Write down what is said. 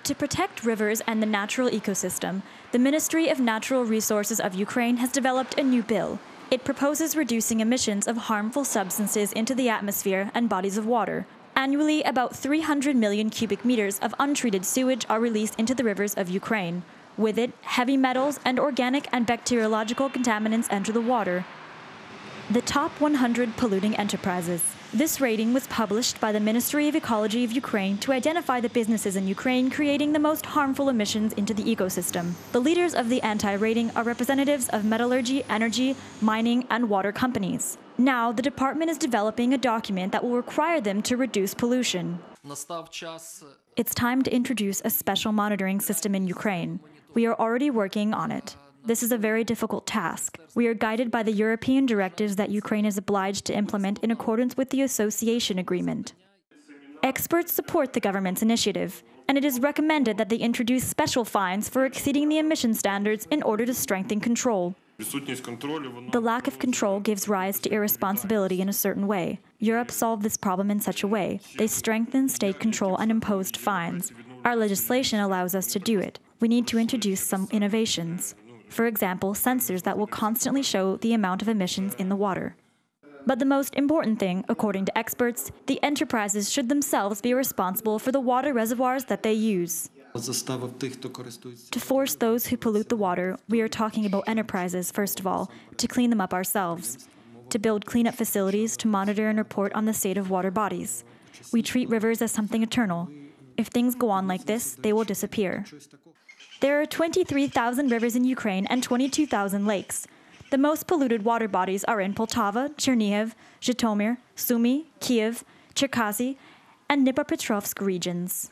To protect rivers and the natural ecosystem, the Ministry of Natural Resources of Ukraine has developed a new bill. It proposes reducing emissions of harmful substances into the atmosphere and bodies of water. Annually, about 300 million cubic meters of untreated sewage are released into the rivers of Ukraine. With it, heavy metals and organic and bacteriological contaminants enter the water. The top 100 polluting enterprises. This rating was published by the Ministry of Ecology of Ukraine to identify the businesses in Ukraine creating the most harmful emissions into the ecosystem. The leaders of the anti-rating are representatives of metallurgy, energy, mining, and water companies. Now, the department is developing a document that will require them to reduce pollution. It's time to introduce a special monitoring system in Ukraine. We are already working on it. This is a very difficult task. We are guided by the European directives that Ukraine is obliged to implement in accordance with the association agreement. Experts support the government's initiative, and it is recommended that they introduce special fines for exceeding the emission standards in order to strengthen control. The lack of control gives rise to irresponsibility in a certain way. Europe solved this problem in such a way. They strengthened state control and imposed fines. Our legislation allows us to do it. We need to introduce some innovations. For example, sensors that will constantly show the amount of emissions in the water. But the most important thing, according to experts, the enterprises should themselves be responsible for the water reservoirs that they use. To force those who pollute the water, we are talking about enterprises, first of all, to clean them up ourselves, to build cleanup facilities to monitor and report on the state of water bodies. We treat rivers as something eternal. If things go on like this, they will disappear. There are 23,000 rivers in Ukraine and 22,000 lakes. The most polluted water bodies are in Poltava, Chernihiv, Zhytomyr, Sumy, Kiev, Cherkasy, and Dnipropetrovsk regions.